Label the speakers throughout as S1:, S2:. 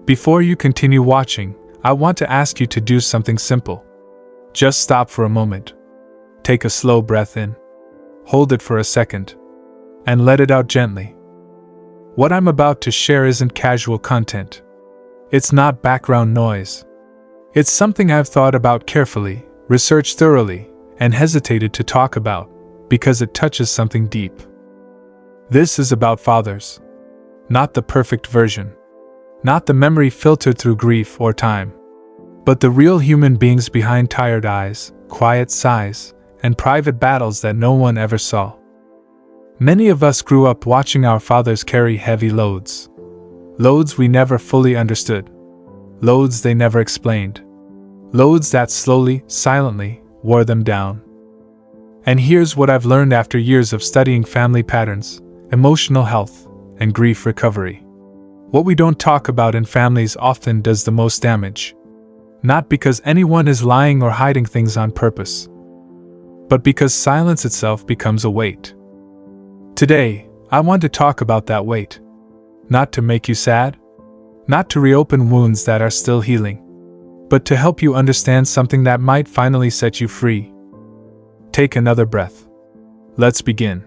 S1: Before you continue watching, I want to ask you to do something simple. Just stop for a moment. Take a slow breath in. Hold it for a second. And let it out gently. What I'm about to share isn't casual content. It's not background noise. It's something I've thought about carefully, researched thoroughly, and hesitated to talk about, because it touches something deep. This is about fathers. Not the perfect version. Not the memory filtered through grief or time. But the real human beings behind tired eyes, quiet sighs, and private battles that no one ever saw. Many of us grew up watching our fathers carry heavy loads. Loads we never fully understood. Loads they never explained. Loads that slowly, silently, wore them down. And here's what I've learned after years of studying family patterns, emotional health, and grief recovery. What we don't talk about in families often does the most damage. Not because anyone is lying or hiding things on purpose, but because silence itself becomes a weight. Today, I want to talk about that weight. Not to make you sad, not to reopen wounds that are still healing, but to help you understand something that might finally set you free. Take another breath. Let's begin.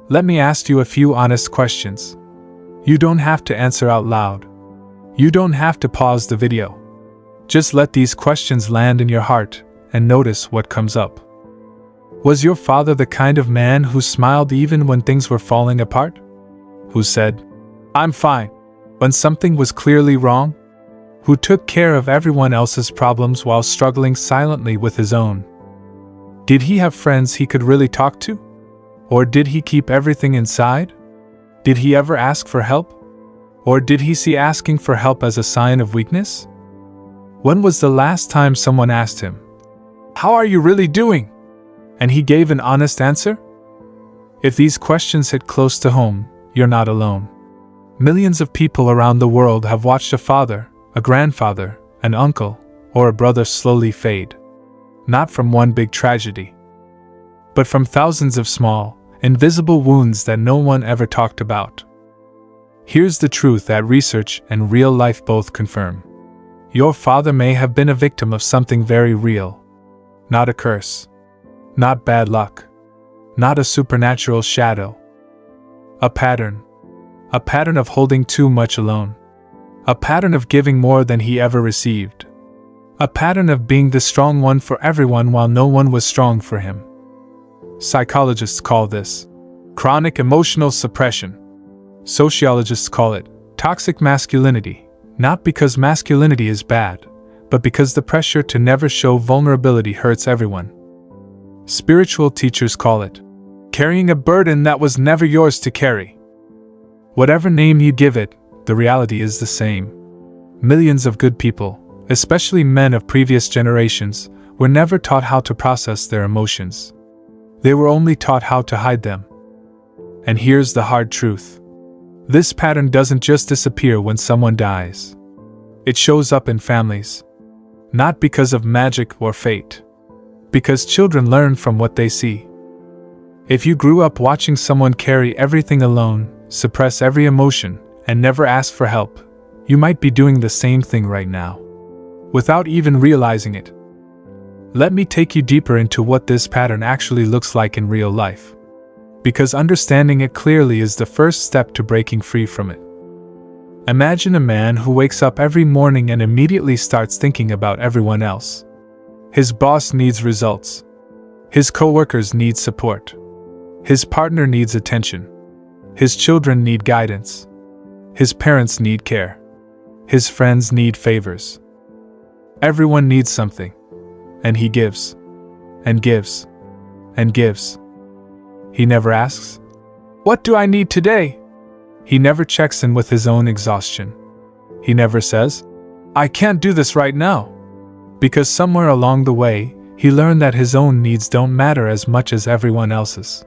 S1: Let me ask you a few honest questions. You don't have to answer out loud. You don't have to pause the video. Just let these questions land in your heart and notice what comes up. Was your father the kind of man who smiled even when things were falling apart? Who said, "I'm fine," when something was clearly wrong? Who took care of everyone else's problems while struggling silently with his own? Did he have friends he could really talk to? Or did he keep everything inside? Did he ever ask for help? Or did he see asking for help as a sign of weakness? When was the last time someone asked him, "How are you really doing?" and he gave an honest answer? If these questions hit close to home, you're not alone. Millions of people around the world have watched a father, a grandfather, an uncle, or a brother slowly fade. Not from one big tragedy, but from thousands of small, invisible wounds that no one ever talked about. Here's the truth that research and real life both confirm. Your father may have been a victim of something very real. Not a curse. Not bad luck. Not a supernatural shadow. A pattern. A pattern of holding too much alone. A pattern of giving more than he ever received. A pattern of being the strong one for everyone while no one was strong for him. Psychologists call this chronic emotional suppression. Sociologists call it toxic masculinity. Not because masculinity is bad, but because the pressure to never show vulnerability hurts everyone. Spiritual teachers call it carrying a burden that was never yours to carry. Whatever name you give it, the reality is the same. Millions of good people, especially men of previous generations, were never taught how to process their emotions. They were only taught how to hide them. And here's the hard truth. This pattern doesn't just disappear when someone dies. It shows up in families. Not because of magic or fate. Because children learn from what they see. If you grew up watching someone carry everything alone, suppress every emotion, and never ask for help, you might be doing the same thing right now, without even realizing it. Let me take you deeper into what this pattern actually looks like in real life. Because understanding it clearly is the first step to breaking free from it. Imagine a man who wakes up every morning and immediately starts thinking about everyone else. His boss needs results. His coworkers need support. His partner needs attention. His children need guidance. His parents need care. His friends need favors. Everyone needs something. And he gives. And gives. And gives. He never asks, "What do I need today?" He never checks in with his own exhaustion. He never says, "I can't do this right now." Because somewhere along the way, he learned that his own needs don't matter as much as everyone else's.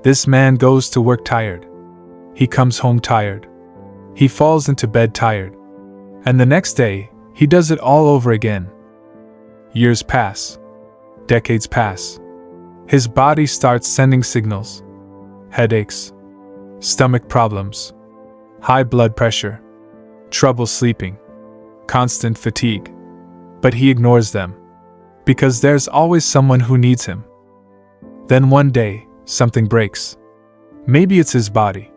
S1: This man goes to work tired. He comes home tired. He falls into bed tired. And the next day, he does it all over again. Years pass. Decades pass. His body starts sending signals. Headaches. Stomach problems. High blood pressure. trouble sleeping, constant fatigue. But he ignores them, because there's always someone who needs him. Then one day, something breaks. Maybe it's his body.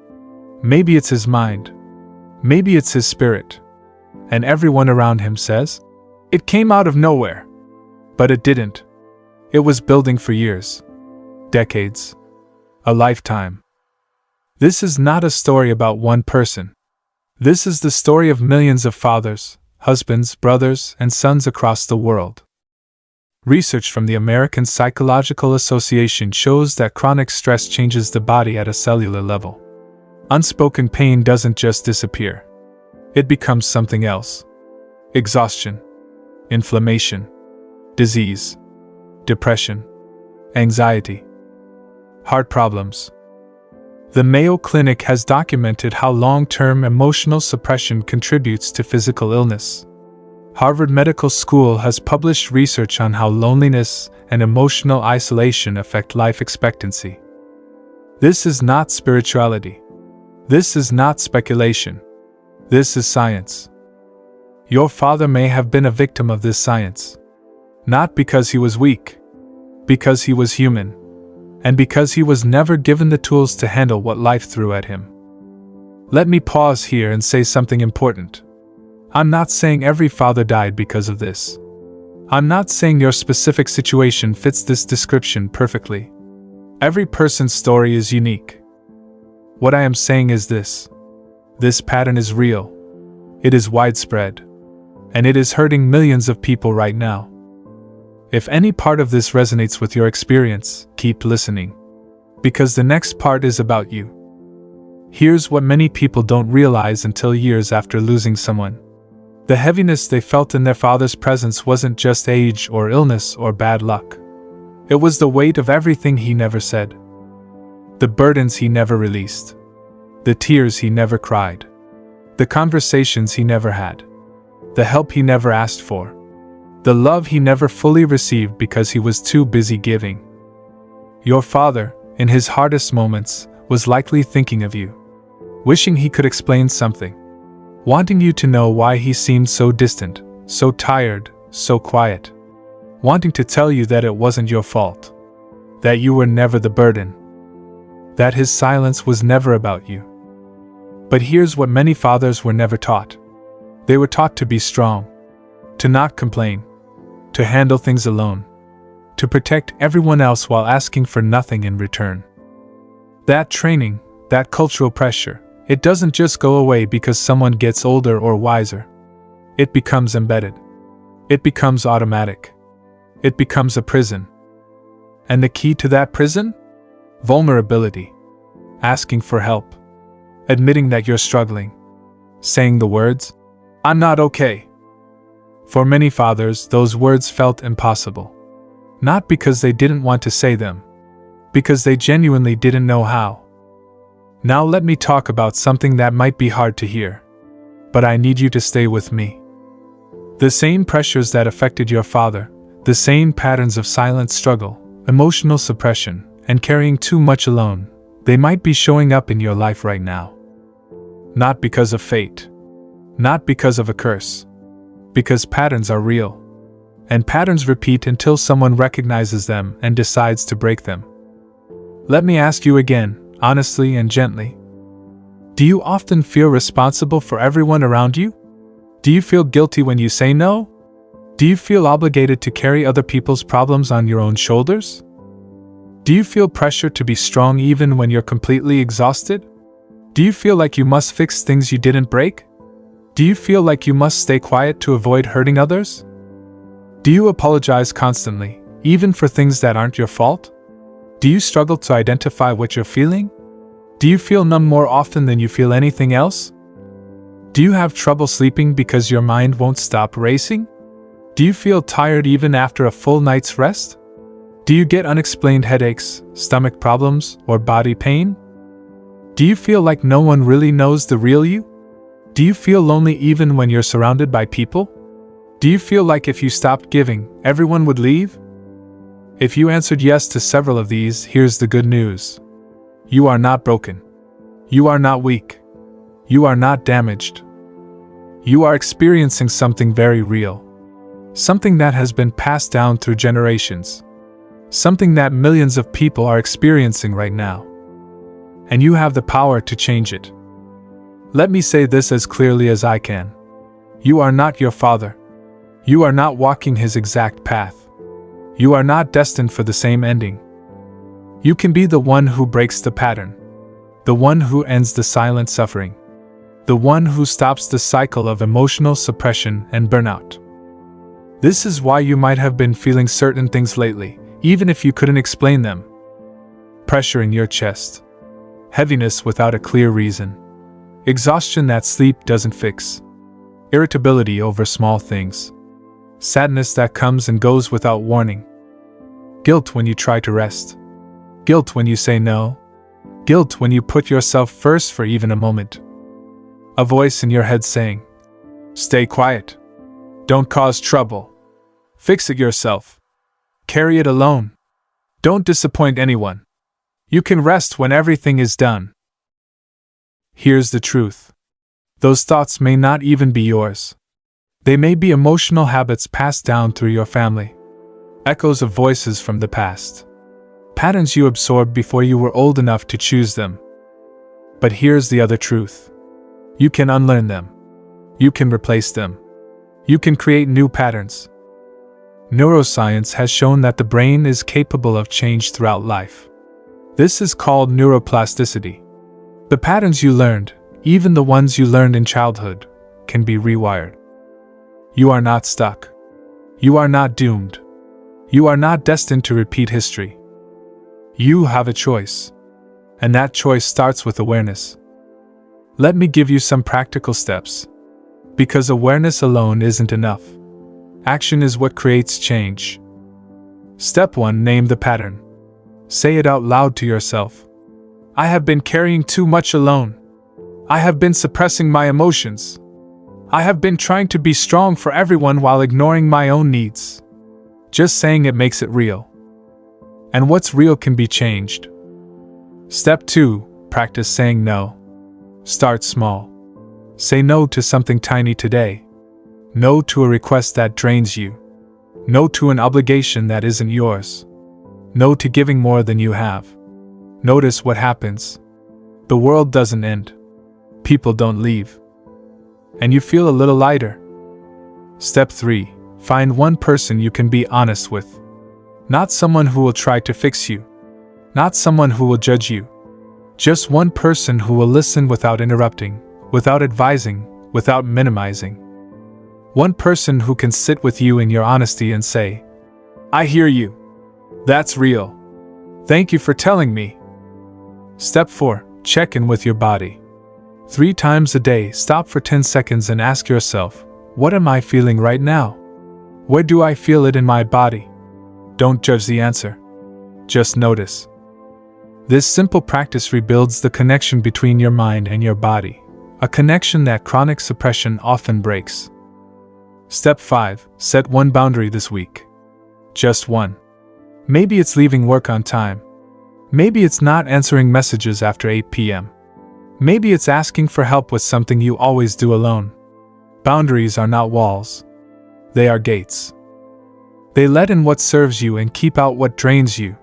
S1: Maybe it's his mind. Maybe it's his spirit. And everyone around him says, "It came out of nowhere." But it didn't. It was building for years, decades, a lifetime. This is not a story about one person. This is the story of millions of fathers, husbands, brothers, and sons across the world. Research from the American Psychological Association shows that chronic stress changes the body at a cellular level. Unspoken pain doesn't just disappear. It becomes something else. Exhaustion, inflammation, disease, depression, anxiety, heart problems. The Mayo Clinic has documented how long-term emotional suppression contributes to physical illness. Harvard Medical School has published research on how loneliness and emotional isolation affect life expectancy. This is not spirituality. This is not speculation. This is science. Your father may have been a victim of this science. Not because he was weak, because he was human, and because he was never given the tools to handle what life threw at him. Let me pause here and say something important. I'm not saying every father died because of this. I'm not saying your specific situation fits this description perfectly. Every person's story is unique. What I am saying is this. This pattern is real. It is widespread. And it is hurting millions of people right now. If any part of this resonates with your experience, keep listening. Because the next part is about you. Here's what many people don't realize until years after losing someone. The heaviness they felt in their father's presence wasn't just age or illness or bad luck. It was the weight of everything he never said. The burdens he never released. The tears he never cried. The conversations he never had. The help he never asked for. The love he never fully received because he was too busy giving. Your father, in his hardest moments, was likely thinking of you. Wishing he could explain something. Wanting you to know why he seemed so distant, so tired, so quiet. Wanting to tell you that it wasn't your fault. That you were never the burden. That his silence was never about you. But here's what many fathers were never taught. They were taught to be strong. To not complain. To handle things alone. To protect everyone else while asking for nothing in return. That training, that cultural pressure, it doesn't just go away because someone gets older or wiser. It becomes embedded. It becomes automatic. It becomes a prison. And the key to that prison? Vulnerability. Asking for help. Admitting that you're struggling. Saying the words, "I'm not okay." For many fathers, those words felt impossible. Not because they didn't want to say them. Because they genuinely didn't know how. Now let me talk about something that might be hard to hear. But I need you to stay with me. The same pressures that affected your father, the same patterns of silent struggle, emotional suppression, and carrying too much alone, they might be showing up in your life right now. Not because of fate. Not because of a curse. Because patterns are real. And patterns repeat until someone recognizes them and decides to break them. Let me ask you again, honestly and gently. Do you often feel responsible for everyone around you? Do you feel guilty when you say no? Do you feel obligated to carry other people's problems on your own shoulders? Do you feel pressure to be strong even when you're completely exhausted? Do you feel like you must fix things you didn't break? Do you feel like you must stay quiet to avoid hurting others? Do you apologize constantly, even for things that aren't your fault? Do you struggle to identify what you're feeling? Do you feel numb more often than you feel anything else? Do you have trouble sleeping because your mind won't stop racing? Do you feel tired even after a full night's rest? Do you get unexplained headaches, stomach problems, or body pain? Do you feel like no one really knows the real you? Do you feel lonely even when you're surrounded by people? Do you feel like if you stopped giving, everyone would leave? If you answered yes to several of these, here's the good news. You are not broken. You are not weak. You are not damaged. You are experiencing something very real. Something that has been passed down through generations. Something that millions of people are experiencing right now. And you have the power to change it. Let me say this as clearly as I can. You are not your father. You are not walking his exact path. You are not destined for the same ending. You can be the one who breaks the pattern. The one who ends the silent suffering. The one who stops the cycle of emotional suppression and burnout. This is why you might have been feeling certain things lately, even if you couldn't explain them. Pressure in your chest. Heaviness without a clear reason. Exhaustion that sleep doesn't fix. Irritability over small things. Sadness that comes and goes without warning. Guilt when you try to rest. Guilt when you say no. Guilt when you put yourself first for even a moment. A voice in your head saying, "Stay quiet. Don't cause trouble. Fix it yourself. Carry it alone. Don't disappoint anyone. You can rest when everything is done." Here's the truth. Those thoughts may not even be yours. They may be emotional habits passed down through your family. Echoes of voices from the past. Patterns you absorbed before you were old enough to choose them. But here's the other truth. You can unlearn them. You can replace them. You can create new patterns. Neuroscience has shown that the brain is capable of change throughout life. This is called neuroplasticity. The patterns you learned, even the ones you learned in childhood, can be rewired. You are not stuck. You are not doomed. You are not destined to repeat history. You have a choice. And that choice starts with awareness. Let me give you some practical steps. Because awareness alone isn't enough. Action is what creates change. Step 1. Name the pattern. Say it out loud to yourself. I have been carrying too much alone. I have been suppressing my emotions. I have been trying to be strong for everyone while ignoring my own needs. Just saying it makes it real. And what's real can be changed. Step 2. Practice saying no. Start small. Say no to something tiny today. No to a request that drains you. No to an obligation that isn't yours. No to giving more than you have. Notice what happens. The world doesn't end. People don't leave. And you feel a little lighter. Step 3. Find one person you can be honest with. Not someone who will try to fix you. Not someone who will judge you. Just one person who will listen without interrupting, without advising, without minimizing. One person who can sit with you in your honesty and say, "I hear you. That's real. Thank you for telling me." Step 4. Check in with your body. 3 times a day, stop for 10 seconds and ask yourself, what am I feeling right now? Where do I feel it in my body? Don't judge the answer. Just notice. This simple practice rebuilds the connection between your mind and your body, a connection that chronic suppression often breaks. Step 5. Set one boundary this week. Just one. Maybe it's leaving work on time. Maybe it's not answering messages after 8 p.m. Maybe it's asking for help with something you always do alone. Boundaries are not walls. They are gates. They let in what serves you and keep out what drains you.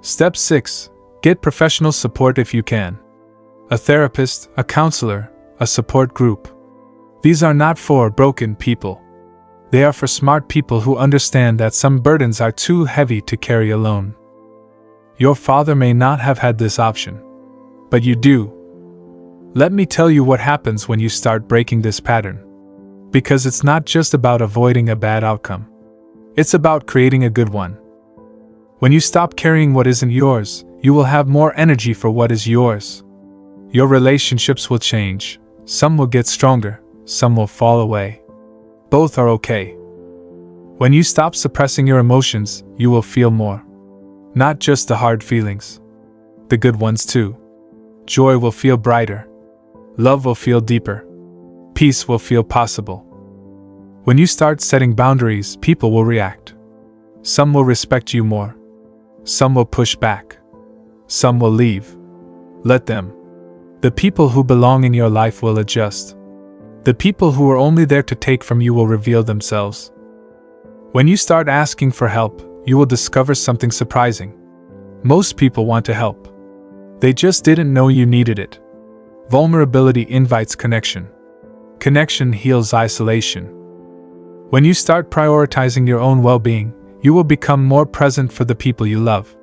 S1: Step 6. Get professional support if you can. A therapist, a counselor, a support group. These are not for broken people. They are for smart people who understand that some burdens are too heavy to carry alone. Your father may not have had this option, but you do. Let me tell you what happens when you start breaking this pattern. Because it's not just about avoiding a bad outcome. It's about creating a good one. When you stop carrying what isn't yours, you will have more energy for what is yours. Your relationships will change. Some will get stronger, some will fall away. Both are okay. When you stop suppressing your emotions, you will feel more. Not just the hard feelings. The good ones too. Joy will feel brighter. Love will feel deeper. Peace will feel possible. When you start setting boundaries, people will react. Some will respect you more. Some will push back. Some will leave. Let them. The people who belong in your life will adjust. The people who are only there to take from you will reveal themselves. When you start asking for help, you will discover something surprising. Most people want to help. They just didn't know you needed it. Vulnerability invites connection. Connection heals isolation. When you start prioritizing your own well-being, you will become more present for the people you love,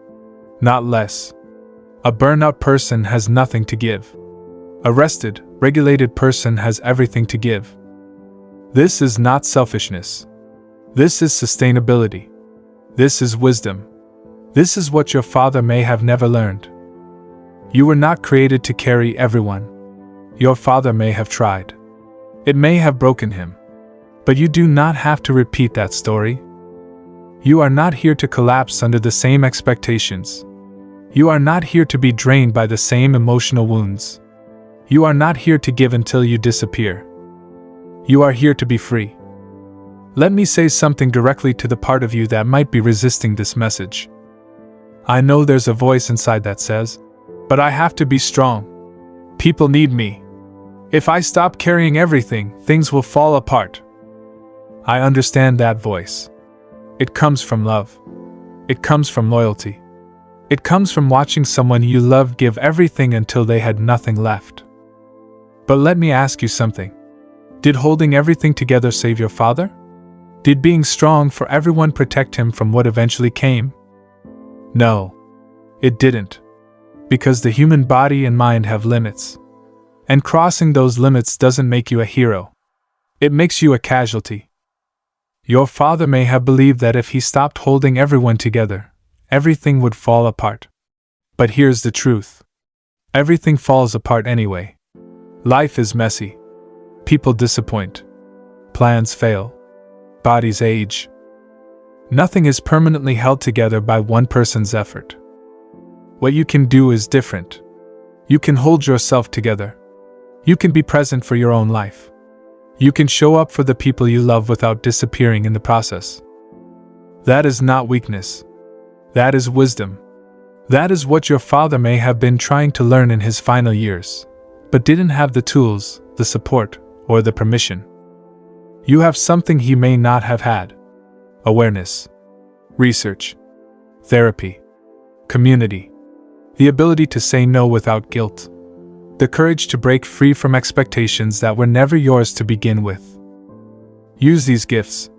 S1: not less. A burnout person has nothing to give. A rested, regulated person has everything to give. This is not selfishness. This is sustainability. This is wisdom. This is what your father may have never learned. You were not created to carry everyone. Your father may have tried. It may have broken him. But you do not have to repeat that story. You are not here to collapse under the same expectations. You are not here to be drained by the same emotional wounds. You are not here to give until you disappear. You are here to be free. Let me say something directly to the part of you that might be resisting this message. I know there's a voice inside that says, "But I have to be strong. People need me. If I stop carrying everything, things will fall apart." I understand that voice. It comes from love. It comes from loyalty. It comes from watching someone you love give everything until they had nothing left. But let me ask you something. Did holding everything together save your father? Did being strong for everyone protect him from what eventually came? No, it didn't. Because the human body and mind have limits. And crossing those limits doesn't make you a hero. It makes you a casualty. Your father may have believed that if he stopped holding everyone together, everything would fall apart. But here's the truth. Everything falls apart anyway. Life is messy. People disappoint. Plans fail. Bodies age. Nothing is permanently held together by one person's effort. What you can do is different. You can hold yourself together. You can be present for your own life. You can show up for the people you love without disappearing in the process. That is not weakness. That is wisdom. That is what your father may have been trying to learn in his final years, but didn't have the tools, the support, or the permission. You have something he may not have had. Awareness. Research. Therapy. Community. The ability to say no without guilt. The courage to break free from expectations that were never yours to begin with. Use these gifts,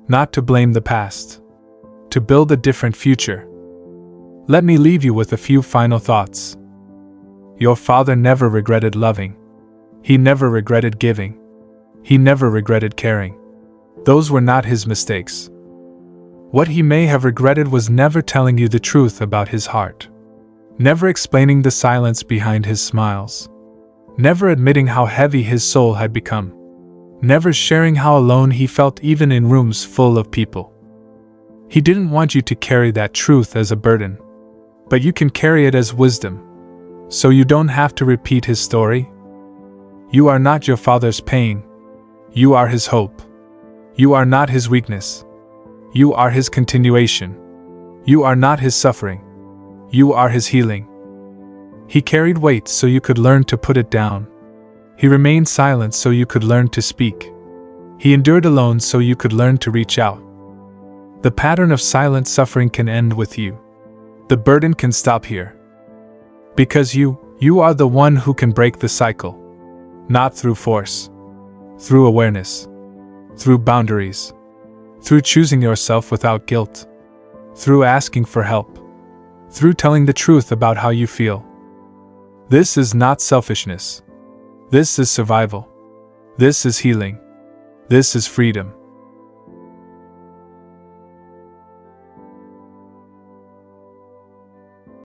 S1: not to blame the past, to build a different future. Let me leave you with a few final thoughts. Your father never regretted loving. He never regretted giving. He never regretted caring. Those were not his mistakes. What he may have regretted was never telling you the truth about his heart. Never explaining the silence behind his smiles. Never admitting how heavy his soul had become. Never sharing how alone he felt even in rooms full of people. He didn't want you to carry that truth as a burden. But you can carry it as wisdom. So you don't have to repeat his story. You are not your father's pain. You are his hope. You are not his weakness. You are his continuation. You are not his suffering. You are his healing. He carried weight so you could learn to put it down. He remained silent so you could learn to speak. He endured alone so you could learn to reach out. The pattern of silent suffering can end with you. The burden can stop here. Because you are the one who can break the cycle. Not through force. Through awareness. Through boundaries. Through choosing yourself without guilt. Through asking for help. Through telling the truth about how you feel. This is not selfishness. This is survival. This is healing. This is freedom.